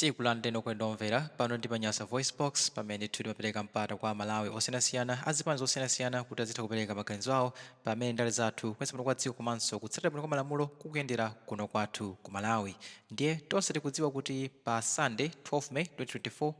tsiku la ndeno kwendomvera pano ndi Panyasa Voice Box pamene timapereka mpata kwa Malawi osiyanasiyana azipani zosiyanasiyana kuti azitha kupereka maganizo awo pamene ndale zathu kuyesa bwino kwa dziko komanso kutsatira bwino kwa malamulo kukuyendera kuno kwathu ku Malawi. Ndiye tonse tikudziwa kuti pa Sunday 12 May 2024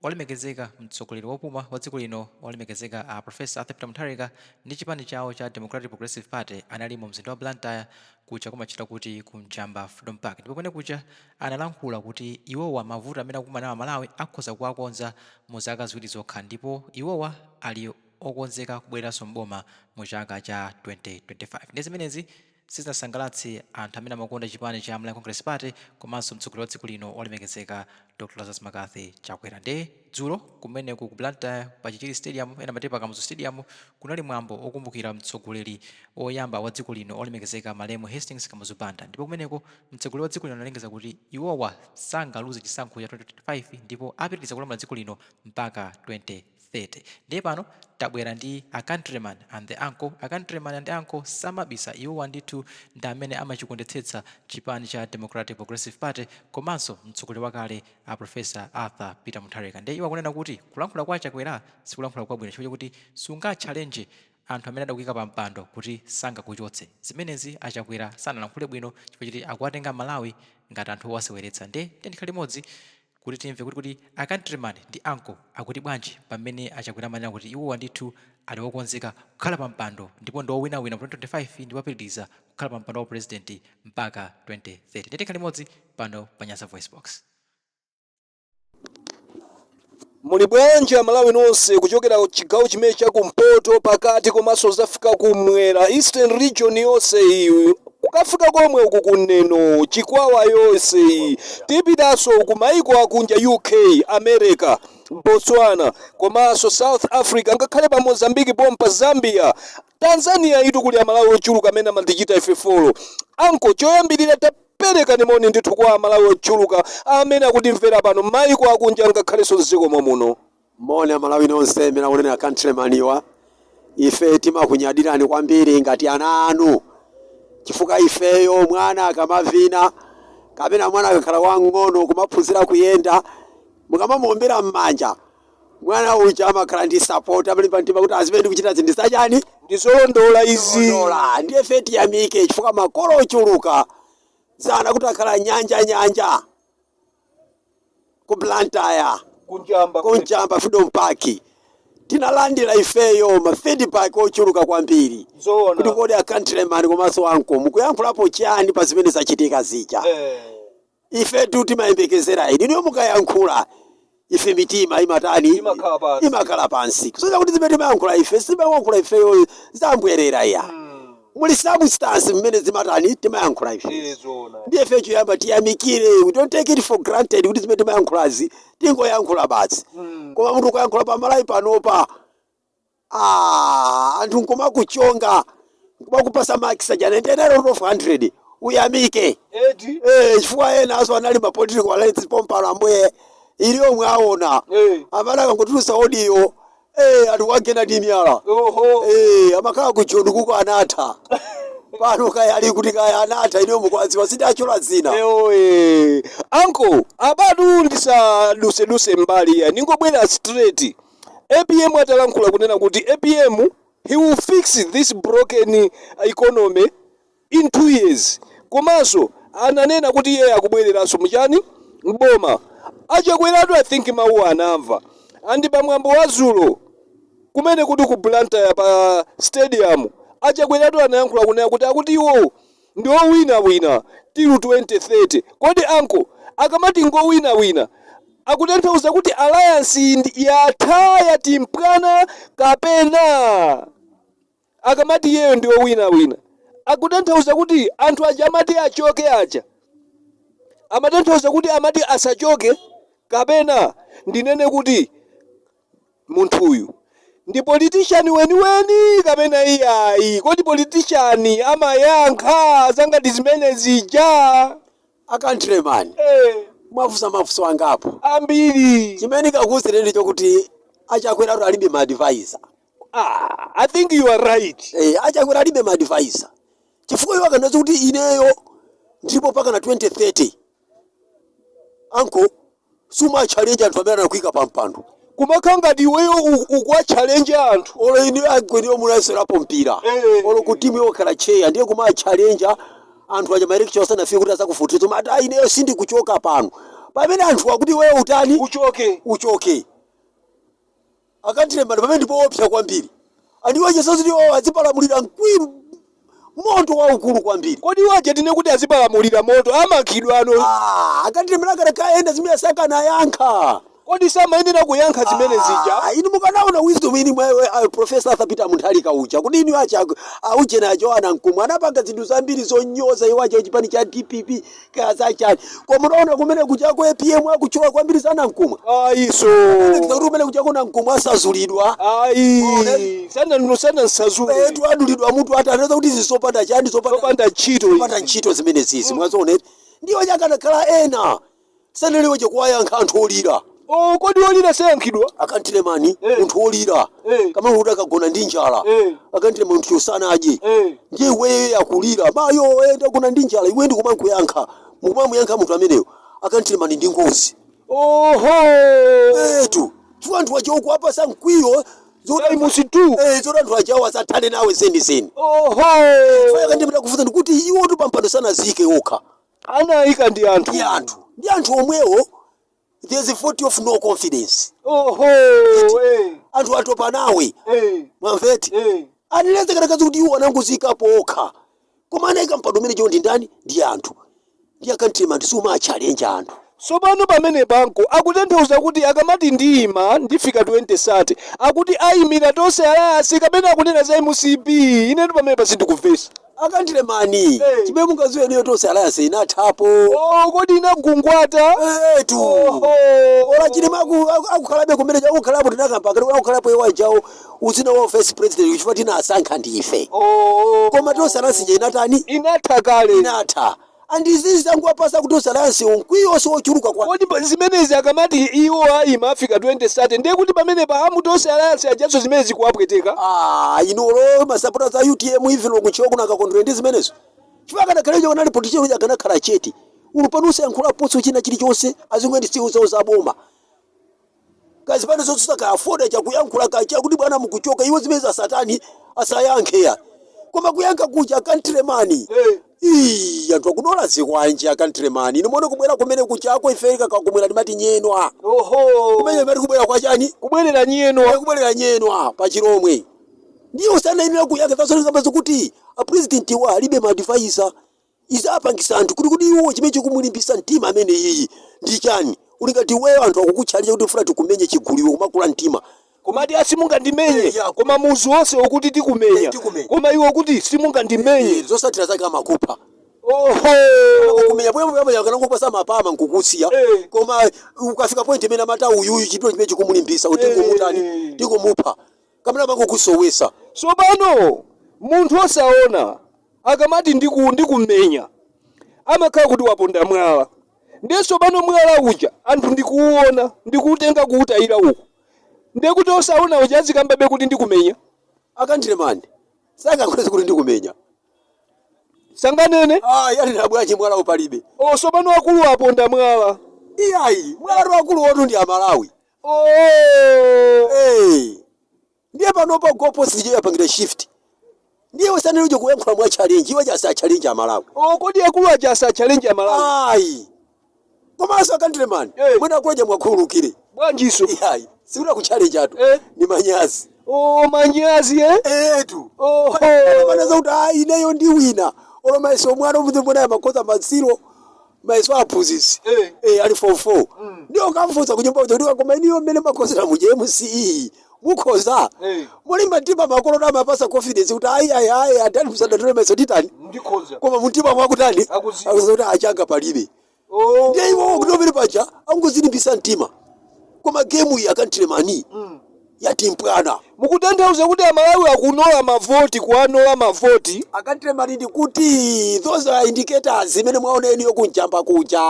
walemekezeka mtsogoleri wopuma wa dziko lino walemekezeka a Professor Arthur Peter Mutharika ndi chipani chawo cha Democratic Progressive Party anali mu mzinda wa Blantyre kucha kumachita kuti ku Mjamba Freedom Park. Ndipo kwene kucha analankhula kuti iwowa mavuto amene akumana nawo Malawi akhoza kuwakonza mu zaka ziwiri zokha ndipo iwowa ali okonzeka kubweranso mboma mu chaka cha 2025. Ndi zimenezi sizinasangalatse anthu amene amakonda chipani cha Malawi Congress Party komanso mtsogoleri wa dziko lino walemekezeka Dr. Lazarus Makathi Chakwera. Ndi dzulo kumeneku ku Blantyre pa Chichiri Stadium ena matepa Kamuzu Stadium kunali mwambo okumbukira mtsogoleri oyamba wa dziko lino olemekezeka Malemu Hastings Kamuzu Banda. Ndipo kumeneko mtsogoleri wa dziko lino analengeza kuti iwowa sangaluze chisankho cha 2025 ndipo apitiriza kulamula dziko lino mpaka 2030. Ndiye pano tabwera ndi a countryman and the uncle. A countryman and the uncle samabisa iwowa ndithu ndi amene amachikondetsetsa chipani cha Democratic Progressive Party komanso mtsogoleri wakale a Professor Arthur Peter Mutharika. Ndiye iwo akunena kuti kulankhula kwa Chakwera sikulankhula kwabwino chifukwa kuti sungatchallenge anthu amene adakuyika pa mpando kuti sangakuchotse. Zimenezi Achakwera sanalankhule bwino chifukwa kuti akuwatenga Malawi ngati anthu owaseweretsa. Ndiye ndikhale limodzi kuti timve kuti a countryman ndi uncle akuti bwanji pamene Achakwera amanena kuti iwowa ndithu ali okonzeka kukhala pa mpando ndipo ndi owinawina 2025 ndipo apitiriza kukhala pa mpando wa president mpaka 2030. Ndiye tikhale limodzi pano Panyasa Voice Box. Muli bwanji Malawi nonse kuchokera chigawo chimene chakumpoto pakati komanso zafika kumwera Eastern region yonse iyi kukafika komwe uku kuneno chikwawa yonse iyi tipitanso ku maiko akunja UK, America, Botswana komanso South Africa ngakhale pa Mozambique pompa Zambia, Tanzania itu kuli Malawi ochuluka amene amandichita ife follow. Anko choyambirira tapereka nimoni ndithu kwa Malawi ochuluka amene akutimvera pano maiko akunja ngakhalenso ziko muno. Mona Malawi nonse mena kunena countryman iwa ife timakunyadirani kwambiri ngati ana anu chifukwa ifeyo mwana akamavina kapena mwana akakhala wang'ono kumaphunzira kuyenda mukamamuombera m'manja mwana uja amakhala ndi support amene pantima kuti azimene kuchita zinthu sachani ndizolondola izi ndiye feti yamike chifukwa makolo ochuluka zana kuti akhala nyanja ku Blantyre kunjamba Freedom Park tinalandira ifeyo ma feedback ochuluka kwambiri kuti kodi a countryman komanso wanko mukuyankhulapo chani pa zimene zachitika zija ife tu timayembekezera ine ndiyo mukayankhula ife mitima imatani imakhala pansi kusoza kuti zimene timayankhula ife simayankhula ifeyo zambwerera ya muli substance mmene zimatani timayankhula ife ndiye ife choyamba tiyamikire, we don't take it for granted kuti zimene timayankhulazi tingoyankhula basi koma munthu kuyankhula pa Malawi panopa anthu nkoma kuchonga nkoma kupasa makisa jana ndinero of 100 uyamike chifukwa ena aso anali ma political alliance pompano ambuye iliyo mwaona amana akangotulusa audio ati wagena ndi miyala amakhala kuchondu kuko anatha pano kaya ali kuti kaya anatha iliyo mukwaziwa sidachola zina Uncle abadu ndisaduse mbali ya ningobwera straight. APM atalankhula kunena kuti APM he will fix this broken economy in 2 years. Komanso ananena kuti yeye akubwereranso mchani mboma Achakwera I think mawu anamva andi pamwambo wa dzulo kumene kuti ku Blantyre pa stadium Achakwera anayankhula kunena kuti akuti iwo ndi owina tilu 2030. Kodi uncle akamati ngowina akutanthauza kuti alliance yatha yatimpwana kapena akamati yeyo ndi owina akutanthauza kuti anthu aja amati achoke aja amatanthauza kuti amati asachoke kapena ndinene kuti munthuyu ndi politician weniweni kapena iyayi kodi politician amayankha zangati zimene zija a countryman mafuso angapo ambiri chimene kakuwuzire ndicho kuti Achakwera alibe ma advisor. I think you are right. Achakwera alibe ma advisor chifukwa iwo akanazo kuti ineyo ndipo paka na 2030 anko suma challenge anthu amene anakuika pa mpando kumakhala ngati iweyo ukwa challenge anthu olo ine agweniwo munaserapo mpira olo kuti timu yokhala cheya ndiye kuma challenge anthu aja maelection asanafike kuti azakufutitsa mati ineyo sindikuchoka pano pamene anthu akuti wewe utani uchoke akandilemba pamene ndipo opsa kwambiri andiwo chesozi ndiwo azipalamulira mkwiru moto waukulu kwambiri kodi waje tine kuti azipalamulira moto amakhidwa ano akandilemba kaenda zimene sakana yankha kodi samayenera kuyankha zimene zija inu mukanaona wisdom ini professor Arthur Peter Mutharika ucha kuti inu acha auje na Joana Nkumu anapanga zinthu zambiri zonyoza iwaje chipani cha DPP kaza chani koma unaona kumene kuchako APM akuchoka kwambiri sana Nkumu iso kuti kumene kuchako na Nkumu asazulidwa sana nsazule etu adulidwa mutu ataneza kuti zisopanda chani sopanda ntchito zimene zizi mwazoonera ndiwo chakanakhala ena sanaliwo chekuwayankha anthu olira kodi olira sayankhidwa akantilemani munthu olira kama kuti akagona ndi njala akantile munthu yosana aje ndiye iweyo yakulira mayo enda kuna ndi njala iwe ndi kumankuyankha mukumamuyankha munthu ameneyo akantilemani ndi ngozi etu chifukwa anthu ajawo apa sankwiyo zoda anthu ajawo asathane nawe zenizeni akandimira kufuza ndikuti iwo tu pampando sanazike okha anayika ndi anthu omwewo there's a vote of no confidence anthu atopa nawe mwamveti anileze kanakazi kuti iwo anangozikapo okha koma anayika mpando umene chonde ndani ndi anthu ndi akantima ndisuma challenge anthu sopano pamene banko akutanthauza kuti akamati ndiyima ndifika 2030 akuti ayimira tonse alasi kapena akunena za MCP inetu pamene pasindikuvesa akantilemani chimene mungaziwe niyo tonse alasi inathapo kodi inagungwata etu ola chilima akukhalabe kumene chakukhalapo tinakambakati akukhalapo iwa jawo uzina wa vice president kuchifukwa tina asankha ndife koma tonse alasi je inatani inatha kale andizizi zangu apasa kutosa lansi unkwiyo so churuka kwa kodi zimenezi akamati iwo ayima afika 2030 ndiye kuti pamene pahamu tonse alansi ajaso zimenezi kuwapweteka inolo masapota za UTM hivi nokuchiwa kuna kakondre ndi zimenezo chifaka nakalejo kanali politician akana khala cheti unupanuse yankhula potso china chili chonse azingwendi siku za boma kazi pano zotsaka ka afford cha kuyankhula kacha kuti bwana mukuchoka iwo zimenezi asatani asayankheya koma kuyankha kuja countryman anthu akunola zikwanje akantremani inomuone kubwera kumene kuchako ifeka kakumwera ndimati nyenwa kumene mari kubwera kwa chani kubwerera nyenwa pa chiromwe ndiyo usanayenera kuyankha tasoneza kuti a president wa alibe ma advisor izapangisa anthu kuti iwo chimene chikumulimbisa mtima amene iyi ndi chani ulingati wewe anthu akukutchalira kuti ufuna tikumenye chiguliwe kumakula mtima komati asimungandimenye koma muzu wonse ukuti tikumenya koma iwo kuti simungandimenye zosatira zake amakupa kumenya bwemwe yakana kupasa mapama nkukusiya koma ukafika point imene amata uyu chipiro chimene chikumulimbisa kuti ngomutani ndikumupa kamera bango kusowesa sopano munthu osaona akamati ndikumenya amakhala kuti waponda mwala ndeso pano mwala uja anthu ndikuuona ndikuutenga kuutayira uko ndekuti osaona uja azikambabe kuti ndikumenya akandilemani sanga kwezi kuti ndikumenya sanganene yali nabwachi mwala upalibe so pano akulu aponda mwala iyayi mwala wakulu wotu ndi amalawi ndiye panopa gopo sije yapangire shift ndiye usane uje kuyankhula mwa challenge iwe jasa challenge amalawi kodi akulu aja asa challenge amalawi koma asa akandilemani mwena kuja mwakhulukire bwanjiso iyayi sikuna kuchallenge atu ni manyazi manyazi etu banaza kuti ineyo ndi wina olo maiso mwana mudze mbona ya makoza maziro maiso aphunzisi ali form 4 ndio kamfuza kunyumba kuti koma iniyo mmene makoza mu JMCE mukhoza muli matimba makolo na mapasa confidence kuti ayi adani musadatole maiso titani ndikhoza koma mtima mwakutani akuza kuti achanga palibe ndiye iwo kutopere paja angozilimbisa mtima koma game iyi akantilemani yatimpwana mukutanthauza kuti amalawi akunola mavoti kuanola mavoti akantilemani ndi kuti those are indicators zimene mwaoneni yokunjamba kuja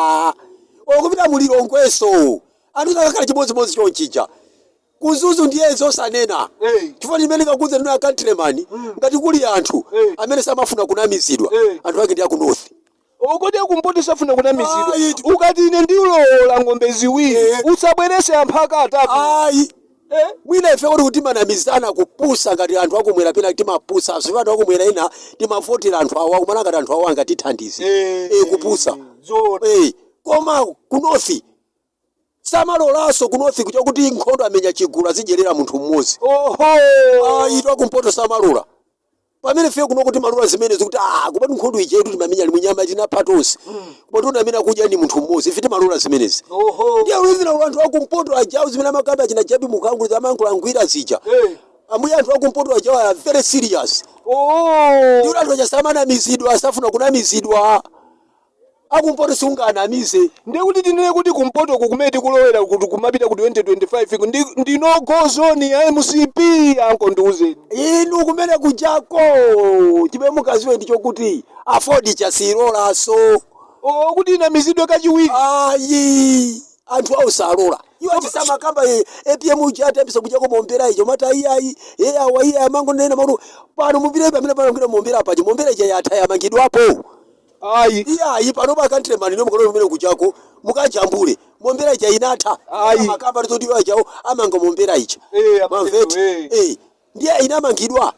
okupita muliro nkweso anthu akakhala chimodzimodzi chonchija kuzuzu ndiye zosanena chifukwa chimene kakuza ndino akantilemani ngati kuli anthu amene samafuna kunamizidwa anthu ake ndi aku north okodi kumpoto safuna kunamizidwa ukati ine ndiulola ng'ombe ziwiri usabwerese amphaka atatu ayi mwina ife kuti manamizana kupusa ngati anthu akumwera pena timapusa so anthu akumwera ina timavotera anthu awa kumana ngati anthu awa angatithandize kupusa koma kunofi samalolaso kunofi kucha kuti nkhondo amenya chigulu azidyerera munthu mmodzi ayi twakumpoto samalola pamene fe kuno kuti malula zimene zikuti kupati nkhondo ije yetu timamenya limunyama tinapha tonse kupati una amene akudya ndi munthu mmodzi ife timalula zimenezi ndiye ulizina anthu akumpoto ajawo zimene amakamba achina jabi mukangulu zamankulangwira zija ambuya anthu akumpoto ajawo are very serious ndiye anthu achasamanamizidwa asafuna kunamizidwa akumpoto siunganamize ndiye kuti tinene kuti kumpoto kumene kulowera kuti kumapita ku 2025 ndino go zone ya MCP anko ndiuzeni inu kumene kujako chibe mukaziwe ndicho kuti afford chasirolaso kuti inamizidwe kachiwiri ayi anthu ausalola iwo achisama kamba APM uchata episa kujako mombera icho mata iyayi awa iya mango nena maru pano mupire pamene panongera mombera pacho mombera ije yatha yamangidwapo ayi panoba country man nomukolo kumene kujako mukajambule mombera ija inatha makamba rizoti wajawo amanga mombera ija mamveti ndiye inamangidwa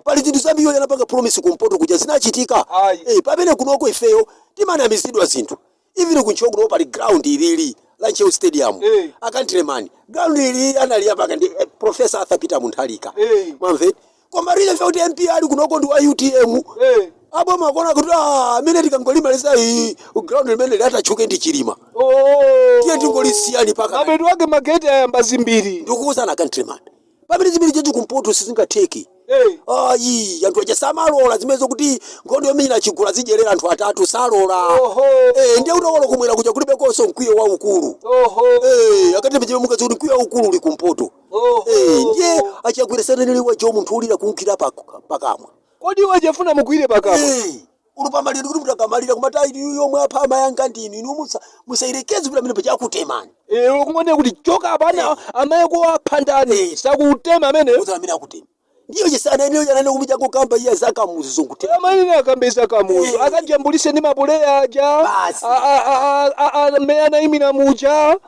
pali zinthu zambiri yanapanga promise kumpoto kuja zinachitika pamene kunoko ifeyo timanamizidwa zinthu even kunchoko kuno pali ground ilili la Nchewu Stadium country man ground ilili anali apaka ndi Professor Arthur Peter Munthalika mamveti koma rile fe kuti MP ali kunoko ndi wa UTM abo makona kuti amene tikangolimaliza ground limene latachuke ndi chilima tiye tingolisiani paka abedu wake mageti ayamba zimbiri ndikuuzana countryman pamene zimbiri chetu kumpoto sizingatheki ayi anthu aja samalola zimene kuti nkhondo yomenyera chigulu zidyerera anthu atatu salola ndiye utawolo kumwera kuja kulibe konso mkwiyo waukulu akati mchime mukazi kuti mkwiyo waukulu uli kumpoto ndiye achagwiresana niliwa jo munthu ulira kunkhira pakamwa kodi wajafuna mugwire pakamwa ulupamalira kuti mutakamalira kumata yomwe apha amayanga ndinu inu musairekeze kuti amene pachakutemani ukungone kuti choka apana amayeko aphandani sakutema amene amene akutema ndiyo chisana eniyo chanane kumichako kamba iya zakamuzi zongutema amanene akambe zakamuzi akajambulise ndi mabuleya aja amene imina muja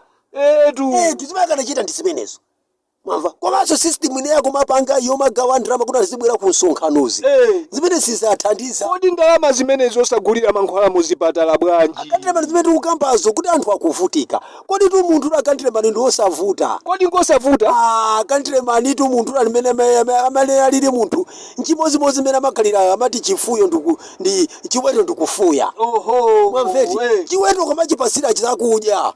tizimayakana chita ndisimenezo mwamva komanso system ine yako mapanga yomagawa ndalama kuti azibwera ku nsonkhanozi zimene sizathandiza kodi ndalama zimene zosagulira mankhwala muzipatala bwanji akantremani zimene tikukambazo kuti anthu akuvutika kodi tu munthu akantremani ndi osavuta kodi ngosavuta akantremani tu munthu amene alili munthu nchimozimozi zimene amakhalira amati chifuyo ndi chiweto ndikufuya mwamveti chiweto kamachipasira chizakudya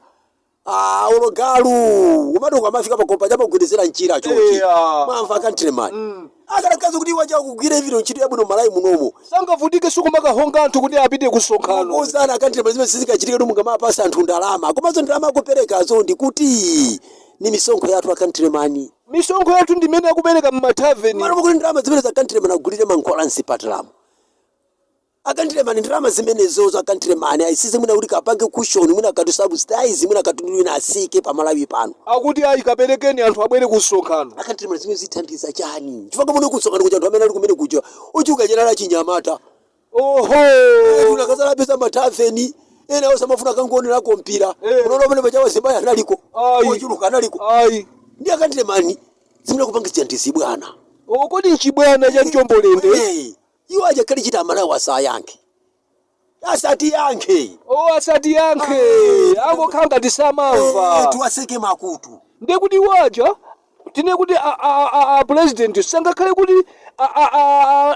ulogalu umati ukamafika pakompa chamagwedezera nchira chochi mwamva countryman akalakazi kuti wacha kugwira iviro ntchito yabwino malayi munomo sangavutike sukumakahonga anthu kuti apite kusonkhano kozana countryman zimene sizikachitike munga mapasa anthu ndalama komanso ndalama akuperekazo ndikuti ni misonkho yathu countryman misonkho yathu ndimene akupereka mmathaveni mara kuti ndalama zimene za countryman agulire mankhwala nsipatalamu akantremani ndalama zimenezo za countryman ayisize mwina kuti kapange cushion mwina katu subsidize mwina katu mwina asike pamalawi pano akuti ayi kaperekeni anthu abwere kusonkhano akantremani zimene zithandiza chani chifukwa muno kusonkhano kuja anthu amene ali kumene kuja uchuka chenala chinyamata unakazala pesa mathaveni ena osamafuna kangonera kompira unaona pamene pachawa zimbaya analiko ochuluka analiko ndi akantremani zimene kupanga zithandizi bwana kodi nchibwana cha mchombolende iwo ajakali chita malawi asayankhe asati yankhe asati yankhe angokhanga tisamamva tiwaseke makutu ndiye kuti waja tine kuti president sangakhale kuti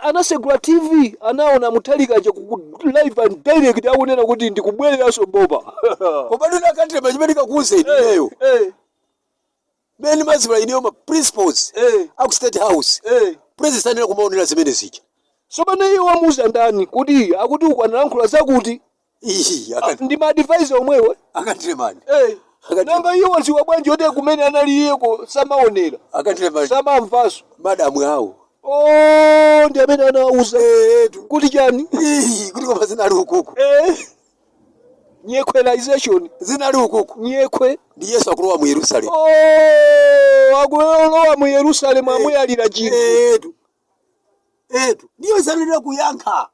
anasegula TV anaona Muthalika aja ku live and direct akunena kuti ndikubwereranso boba kopadona country machimenika kuze ineyo beni mazibula ineyo ma principles aku state house president nena kumaonera zimene zija sopano iwo wamuza ndani kuti akuti ukanalankhula zakuti ndi ma advisor omwewe akantremani nanga iwo nziwa bwanji oti kumene analiyeko samaonera samamvaso madamu awo ndi amene anawuza kuti chani kuti koma zinali ukuku nyekweization zinali ukuku nyekwe ndi Yesu akulowa mu Yerusalemu akulowa mu Yerusalemu amuyalira chinthu etu ndiyo sanira kuyankha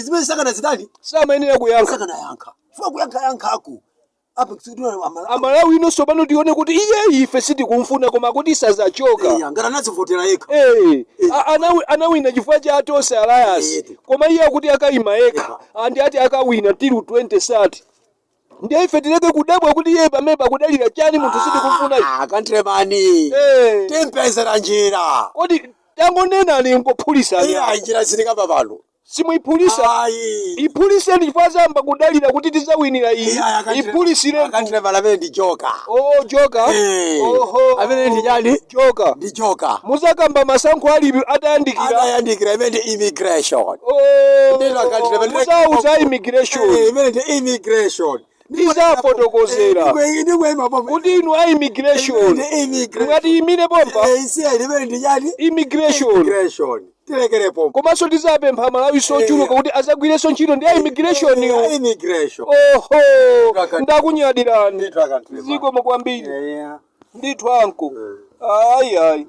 zimene sakana zitani samayenera kuyankha sakana yankha funa kuyankha yankhaku apa kusudwa amalawi inonso pano tione kuti iye ife sitikumfuna koma kuti sazachoka ngara nazivotera yekha anawina chifukwa cha Tonse Alliance koma iye akuti akayima yekha andi ati akawina till 2030 ndiye ife tileke kudabwa kuti iye pameba kudalira chani munthu sitikumfuna kantremani tempezera njira kodi tangonena ali ngophulisa njira zilikapa pano simuiphulisa iphuliseni chifukwa zamba kudalira kuti tizawinira iyi iphulisire kantremani amene ndi joka joka oho amene ndi chani joka ndi joka muzakamba masankho alibi atayandikira imene immigration muzauza immigration imene ndi immigration izafotokozera kuti inu a immigration ngati imine pompa immigration komanso tizapempha amalawi sochuluka kuti azagwirenso ntchito ndi a immigration oho ndakunyadirani zikomo kwambiri ndithu anko ayi